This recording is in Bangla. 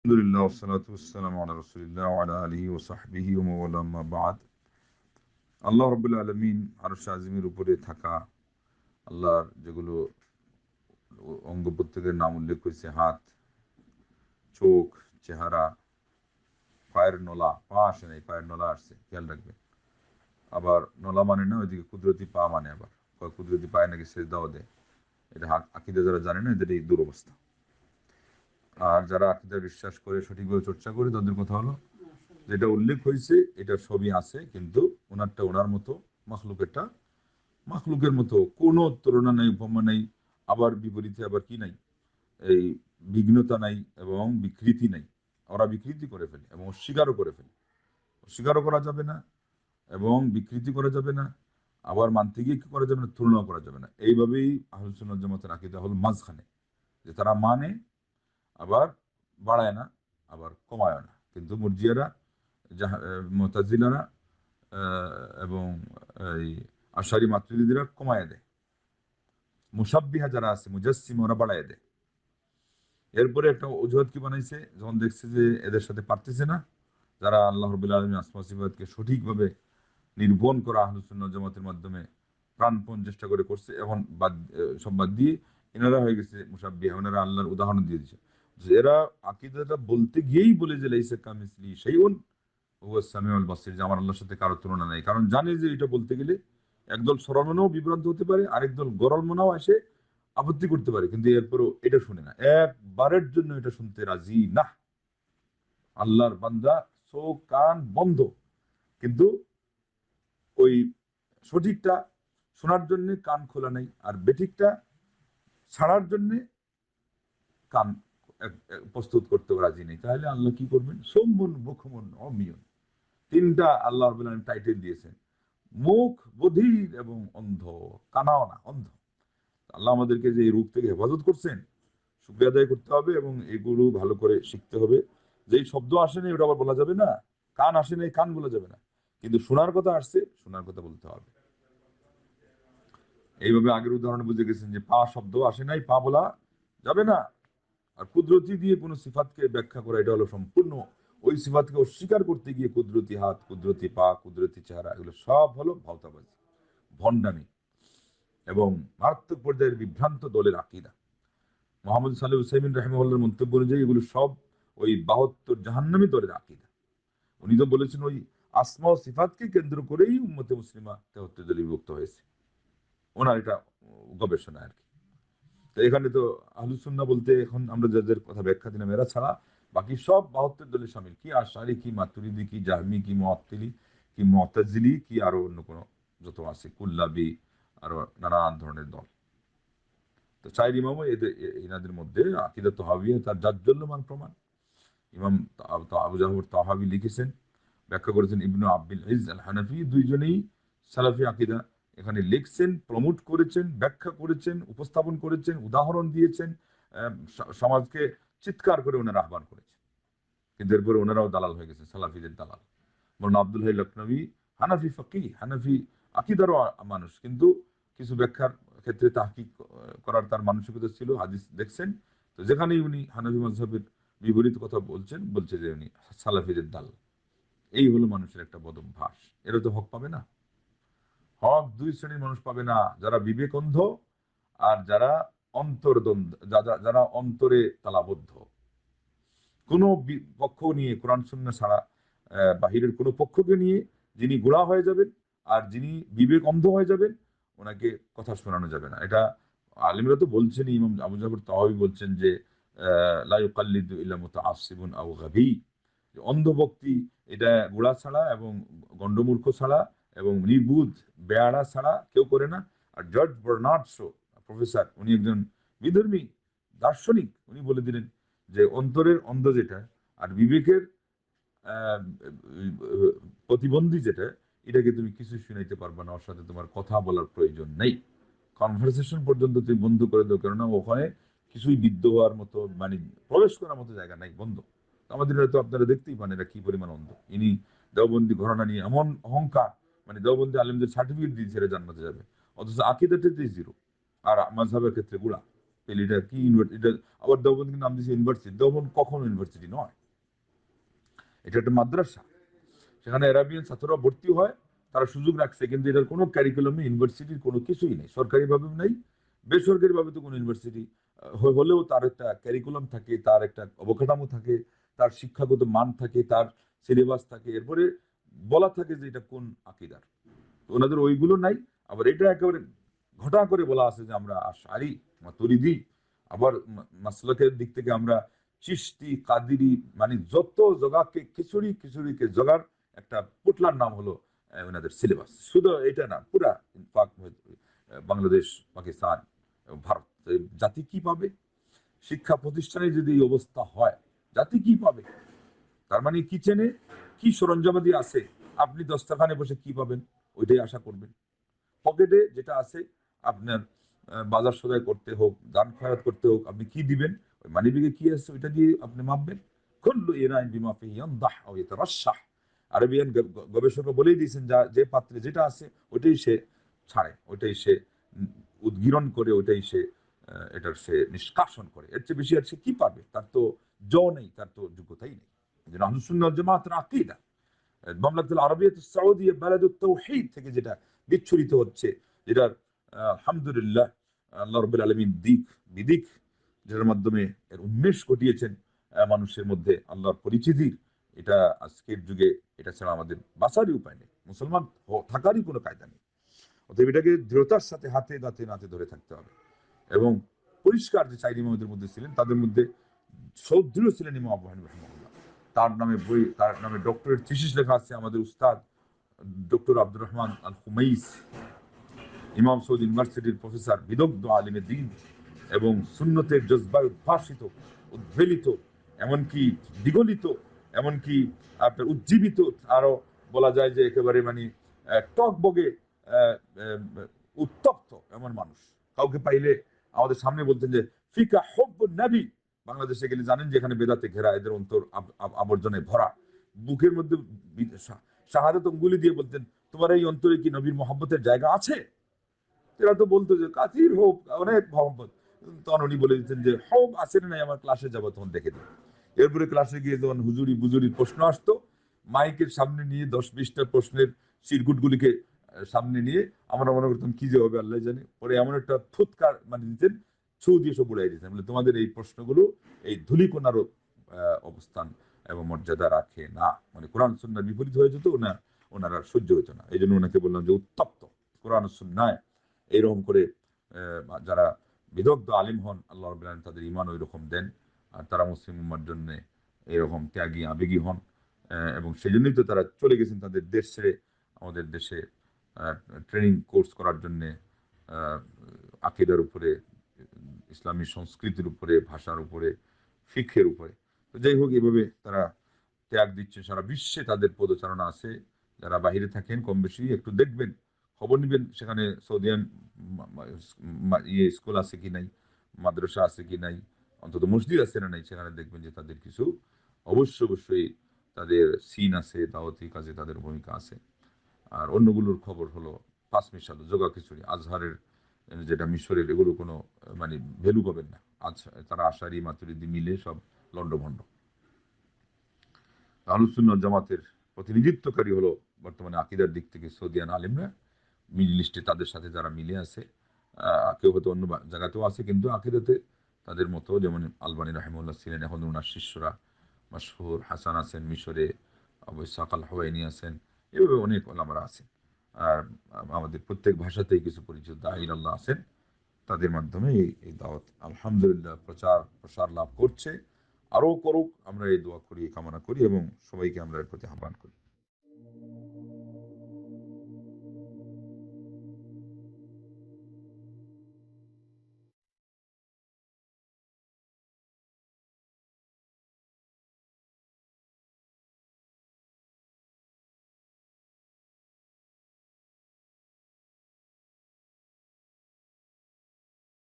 আলহামদুলিল্লাহ ওয়াসসালাতু ওয়াসসালামু আলা রাসূলিল্লাহ ওয়া আলা আলিহি ওয়া সাহবিহি ওয়া মাওয়ালা আম্মা বা'দ। আল্লাহ রাব্বুল আলামিন আরশে আজিমের উপরে থাকা আল্লাহর যেগুলো অঙ্গ প্রত্যঙ্গের নাম উল্লেখ করেছে, হাত, চোখ, চেহারা, পায়ের নলা, পা আসে নাই, পায়ের নলা আসছে, খেয়াল রাখবেন। আবার নলা মানে না ওইদিকে কুদরতি পা মানে, আবার কুদরতি পায়ে নাকি সেজদাও দেয়। এটা আকীদা যারা জানে না, এদের এই দুরবস্থা। আর যারা আকীদা বিশ্বাস করে, সঠিকভাবে চর্চা করে, তাদের কথা হলো যেটা উল্লেখ হয়েছে এটা সবই আছে, কিন্তু ওনারটা ওনার মতো, মাখলুকেরটা মাখলুকের মতো, কোনো তুলনা নেই, উপমা নেই। আবার বিপরীতে আবার কি নাই, এই বিঘ্নতা নাই এবং বিকৃতি নাই। ওরা বিকৃতি করে ফেলে এবং অস্বীকারও করে ফেলে। অস্বীকারও করা যাবে না এবং বিকৃতি করা যাবে না, আবার মানতে গিয়ে কি করা যাবে না, তুলনাও করা যাবে না। এইভাবেই আহলে সুন্নাত জামাতের আকীদা হল মাঝখানে, যে তারা মানে আবার বাড়ায় না, আবার কমায় না। কিন্তু মুরজিয়ারা, মুতাজিলারা এবং এই আশারি মাতুরিদিরা কমায় দেয়। মুসাব্বিহা যারা আছে, মুজাসসিম, ওরা বাড়ায় দেয়। এরপরে একটা অজুহাত কি বানাইছে, যখন দেখছে যে এদের সাথে পারতেছে না, যারা আল্লাহ রাব্বুল আলামিন আসমা সিফাতকে সঠিকভাবে নিরূপণ করা আহলুস সুন্নাহ জামাতের মাধ্যমে প্রাণপণ চেষ্টা করে করছে, এখন সব বাদ দিয়ে এনারা হয়ে গেছে মুসাব্বিহা। ওনারা আল্লাহর উদাহরণ দিয়ে দিচ্ছে, যে এরা আকীদাটা বলতে গিয়েই বলে যে লাইসা কামিসলি শাইউন ওয়া সামিউল বাসির, যে আমার আল্লাহর সাথে কারো তুলনা নাই। কারণ জানে যে এটা বলতে গেলে একদল সরলমনাও বিভ্রান্ত হতে পারে, আরেকদল গরলমনাও এসে আপত্তি করতে পারে, কিন্তু এরপরও এটা শুনে না, একবারের জন্য এটা শুনতে রাজি না। আল্লাহর বান্দা চোখ কান বন্ধ, কিন্তু ওই সঠিকটা শোনার জন্য কান খোলা নাই, আর বেঠিকটা ছাড়ার জন্য কান প্রস্তুত করতে রাজি নেই। তাহলে আল্লাহ কি করবেন? সম্মুন বুকমুন অমিয়ন, তিনটা আল্লাহ রাব্বুল আলামিন টাইটেল দিয়েছেন, মুখ, বধির এবং অন্ধ। কানাও না, অন্ধ। আল্লাহ আমাদেরকে যে এই রূপ থেকে হেফাজত করছেন, শুকরিয়া আদায় করতে হবে এবং এগুলো ভালো করে শিখতে হবে। যেই শব্দ আসে নাই ওটা আবার বলা যাবে না, কান আসে নাই কান বলা যাবে না, কিন্তু শোনার কথা আসছে, শোনার কথা বলতে হবে। এইভাবে আগের উদাহরণে বুঝে গেছেন যে পা শব্দ আসে নাই, পা বলা যাবে না। আর কুদরতি দিয়ে কোনো সিফাতকে ব্যাখ্যা করা, এটা হলো সম্পূর্ণ ওই সিফাতকে অস্বীকার করতে গিয়ে কুদরতি হাত, কুদরতি পা, কুদরতি চেহারা, এগুলো সব হলো ভাওতাবাজি, ভণ্ডামি এবং মারাত্মক পর্যায়ের বিভ্রান্ত দলের আকীদা। মোহাম্মদ সালেহ হুসাইমিন রাহিমাহুল্লাহর মন্তব্য অনুযায়ী এগুলো সব ওই 72 জাহান্নামী দলের আকীদা। উনি তো বলেছেন ওই আসমা ও সিফাতকে কেন্দ্র করেই উম্মতে মুসলিমা 73 দলে বিভক্ত হয়েছে। ওনার এটা গবেষণা আর কি। তো এখানে তো আহলুস সুন্নাহ বলতে এখন আমরা যাদের কথা ব্যাখ্যা দিলাম, এরা ছাড়া বাকি সব 72 দলে শামিল। কি আশআরী, কি মাতুরিদি, কি জাহমি, কি মুআত্তিলি, কি মুআতাজিলি, কি আরো অন্য কোনো যত আছে, কুল্লাবি, আরো নানান ধরনের দল। তো চার ইমামও এনাদের মধ্যে আকীদা তাহাওয়িয়া তার জাজ্জল্যমান প্রমাণ। ইমাম আবু জাফর তাহাবি লিখেছেন, ব্যাখ্যা করেছেন ইবনু আব্দুল ইজ আল হানাফি, দুইজনেই সালাফি আকীদা এখানে লিখছেন, প্রমোট করেছেন, ব্যাখ্যা করেছেন, উপস্থাপন করেছেন, উদাহরণ দিয়েছেন। সমাজকে চিৎকার করে ওনারা আহ্বান করেছেন, কিন্তু এরপরে ওনারাও দালাল হয়ে গেছেন, সালাফিদের দালাল। মৌলানা আব্দুল হাই লখনবী হানাফি ফকিহ, হানাফি আকীদারও মানুষ, কিন্তু কিছু ব্যাখ্যার ক্ষেত্রে তাহকিক করার তার মানসিকতা ছিল, হাদিস দেখছেন। তো যেখানেই উনি হানাফি মাযহাবের বিপরীত কথা বলছেন, বলছে যে উনি সালাফিদের দাল। এই হলো মানুষের একটা বদ অভ্যাস। এরা তো হক পাবে না। হক দুই শ্রেণীর মানুষ পাবে না, যারা বিবেক অন্ধ আর যারা অন্তর্দ্বন্দ্ব, যারা অন্তরে তালাবদ্ধ। কোনো পক্ষ নিয়ে, কোরআন সুন্নাহ ছাড়া বাহিরের কোনো পক্ষকে নিয়ে যিনি গোড়া হয়ে যাবেন আর যিনি বিবেক অন্ধ হয়ে যাবেন, ওনাকে কথা শোনানো যাবে না। এটা আলিমরা তো বলছেন, ইমাম আবু জাফর তাহাবী বলছেন যে লা ইউকাল্লিদু ইল্লা মুতাআসসিবুন আও গাবী, অন্ধভক্তি এটা গোড়া ছাড়া এবং গণ্ডমূর্খ ছাড়া এবং নির্বুধ বেয়াড়া ছাড়া কেউ করে না। আর জর্জ বার্নার্ড শো, প্রফেসর, উনি একজন বিধর্মী দার্শনিক, উনি বলে দিলেন যে অন্তরের অন্ধ যেটা আর বিবেকের আহ, প্রতিবন্ধী যেটা, এটাকে তুমি কিছু শুনাইতে পারবে না, ওর সাথে তোমার কথা বলার প্রয়োজন নেই। কনভারসেশন পর্যন্ত তুমি বন্ধ করে দাও, কেননা ওখানে কিছুই বিদ্ধ হওয়ার মতো, মানে প্রবেশ করার মতো জায়গা নাই, বন্ধ। আমাদের হয়তো আপনারা দেখতেই পান এরা কি পরিমাণ অন্ধ। ইনি দেওবন্দি ঘরানা নিয়ে এমন অহংকার, মানে দেওবন্দি আলেমদের সার্টিফিকেট দিয়েছে এরা জান্নাতে যাবে, অথচ আকীদাতে জিরো, আর মাযহাবের ক্ষেত্রে গুড়া। তাহলে এটা কি এটা আবার দেওবন্দকে নাম দিয়েছে ইউনিভার্সিটি। দেওবন্দ কখনো ইউনিভার্সিটি নয়, এটা একটা মাদ্রাসা। সেখানে আরাবিয়ান ছাত্ররা ভর্তি হয়, তারা সুযোগ রাখছে, কিন্তু এটার কোনো ক্যারিকুলামে ইউনিভার্সিটির কোনো কিছুই নেই, সরকারিভাবেও নেই, বেসরকারিভাবে তো কোনো ইউনিভার্সিটি হলেও তার একটা ক্যারিকুলাম থাকে, তার একটা অবকাঠামো থাকে, তার শিক্ষাগত মান থাকে, তার সিলেবাস থাকে, এরপরে বলা থাকে যে এটা কোন আকিদার। তো ওনাদের ওইগুলো নাই। আবার এটা একেবারে ঘটা করে বলা আছে যে আমরা আশআরি, মাতুরিদি, আবার মাসলাকের দিক থেকে আমরা চিশতি, কাদিরি, মানে যত জগাকে খিচুড়ি, খিচুড়িকে জগার একটা পুটলার নাম হলো ওনাদের সিলেবাস। শুধু এটা না, পুরা বাংলাদেশ, পাকিস্তান এবং ভারত। জাতি কি পাবে? শিক্ষা প্রতিষ্ঠানে যদি এই অবস্থা হয়, জাতি কি পাবে? তার মানে কিচেনে কি সরঞ্জামাদি আছে, আপনি দস্তরখানে বসে কি পাবেন ওইটাই আশা করবেন। পকেটে যেটা আছে আপনার, বাজার সদাই করতে হোক, দান খয়রাত করতে হোক, আপনি কি দিবেন, ওই মানিব্যাগে কি আছে ওইটা দিয়ে আপনি মাপবেন। কুল্লু ইনাইন বিমা ফিহি ইয়ানদাহ আও ইয়াতারাশাহ। আরবিয়ান গবেষকরা বলেই দিয়েছেন, যা যে পাত্রে যেটা আছে ওইটাই সে ছাড়ে, ওইটাই সে উদ্গীরণ করে, ওইটাই সে এটার সে নিষ্কাশন করে। এর চেয়ে বেশি আর সে কি পারবে? তার তো নেই, তার তো যোগ্যতাই নেই। আহলুস সুন্নাহ ওয়াল জামাতের আকীদা মামলাকাতুল আরবিয়াতুস সাউদিয়া বালাদুত তাওহীদ থেকে যেটা বিচ্ছুরিত হচ্ছে, যেটার আলহামদুলিল্লাহ আল্লাহ রাব্বুল আলামিন দিক বিদিক যেটার মাধ্যমে এর উন্মেষ ঘটিয়েছেন মানুষের মধ্যে আল্লাহর পরিচিতির, এটা আজকের যুগে এটা ছাড়া আমাদের বাঁচারই উপায় নেই, মুসলমান থাকারই কোনো কায়দা নেই। অতএব এটাকে দৃঢ়তার সাথে হাতে দাঁতে নাতে ধরে থাকতে হবে। এবং পরিষ্কার যে চার ইমামদের মধ্যে ছিলেন, তাদের মধ্যে সৌদৃঢ় ছিলেন ইমাম আবু হানিফা রাহিমাহুল্লাহ। তার নামে বই, তার নামে ডক্টরেট থিসিস লেখা আছে আমাদের উস্তাদ ডক্টর আব্দুর রহমান আল খুমাইস, ইমাম সৌদ ইউনিভার্সিটির প্রফেসর, বিদগ্ধ আলিমে দ্বীন এবং সুন্নতের জজবায় উদ্ভাসিত, উদ্বেলিত, এমনকি দ্বিগলিত, এমনকি আপনার উজ্জীবিত, আরো বলা যায় যে একেবারে মানে টক বগে উত্তপ্ত এমন মানুষ। কাউকে পাইলে আমাদের সামনে বলতেন যে ফিকা হব্বুন নবী। বাংলাদেশে গেলে জানেন যে এখানে বেদাতে ঘেরা, এদের অন্তর আবর্জনায় ভরা, বুকের মধ্যে শাহাদাত অঙ্গুলি দিয়ে বলতেন, তোমার এই অন্তরে কি নবীর মহব্বতের জায়গা আছে? এরা তো বলতো যে কাজির হোক, অনেক মহব্বত। তখন উনি বলে দিতেন যে হোক আছে না নাই, আমার ক্লাসে যাবো তখন দেখে দেবো। এরপরে ক্লাসে গিয়ে যখন হুজুরি বুজুরির প্রশ্ন আসতো, মাইকের সামনে নিয়ে 10-20টা প্রশ্নের চিরকুটগুলিকে সামনে নিয়ে আমরা মনে করতাম কি যে হবে আল্লাহ জানে। পরে এমন একটা ফুৎকার মানে দিতেন, ছু দিয়ে সব উড়াই দিতেন, বলে তোমাদের এই প্রশ্নগুলো এই ধূলিকণারও অবস্থান এবং মর্যাদা রাখে না। মানে কোরআন সুন্নাহর বিপরীত হয়ে যেত, ওনার আর সহ্য হতো না। এই জন্য ওনাকে বললাম যে উত্তপ্ত কোরআন সুন্নাহয় এইরকম করে যারা বিদগ্ধ আলিম হন, আল্লাহ রাব্বুল আলামিন তাদের ঈমান ওই রকম দেন, আর তারা মুসলিম উম্মার জন্য এরকম ত্যাগী আবেগী হন। এবং সেই জন্যই তো তারা চলে গেছেন তাদের দেশ ছেড়ে আমাদের দেশে ট্রেনিং কোর্স করার জন্যে, আকিদার উপরে, ইসলামী সংস্কৃতির উপরে, ভাষার উপরে, ফিকহের উপরে। তো যাই হোক, এভাবে তারা ত্যাগ দিচ্ছে। সারা বিশ্বে তাদের পদচারণা আছে। যারা বাহিরে থাকেন কম বেশি একটু দেখবেন, খবর নিবেন সেখানে সৌদিয়ান স্কুল আছে কি নাই, মাদ্রাসা আছে কি নাই, অন্তত মসজিদ আছে না নাই, সেখানে দেখবেন যে তাদের কিছু অবশ্যই তাদের সিন আছে, দাওয়াতি কাজে তাদের ভূমিকা আছে। আর অন্যগুলোর খবর হলো পাঁচ মিশাল জোগা খিচুড়ি, আজহারের যেটা মিশরের, এগুলো কোনো মানে ভ্যালু পাবেন না। আজ তারা আশারি মাতুরিদি মিলে সব লন্ডভন্ড। আহলুস সুন্নাহ ওয়াল জামাতের প্রতিনিধিত্বকারী হলো বর্তমানে আকিদার দিক থেকে সৌদিয়ান আলেমরা, মিডল ইস্টে তাদের সাথে যারা মিলে আছে। কেউ হয়তো অন্য জায়গাতেও আছে, কিন্তু আকিদাতে তাদের মতো, যেমন আলবানী রাহিমাহুল্লাহ ছিলেন, এখন ওনার শিষ্যরা মাশহুর হাসান আছেন মিশরে, আবু ইসহাক আল হুয়াইনি আছেন, এভাবে অনেক ওলামারা আছেন। আর আমাদের প্রত্যেক ভাষাতেই কিছু পরিচিত দাঈ আল্লাহ আছেন, তাদের মাধ্যমে এই দাওয়াত আলহামদুলিল্লাহ প্রচার প্রসার লাভ করছে। আরও করুক, আমরা এই দোয়া করি, কামনা করি এবং সবাইকে আমরা এর প্রতি আহ্বান করি।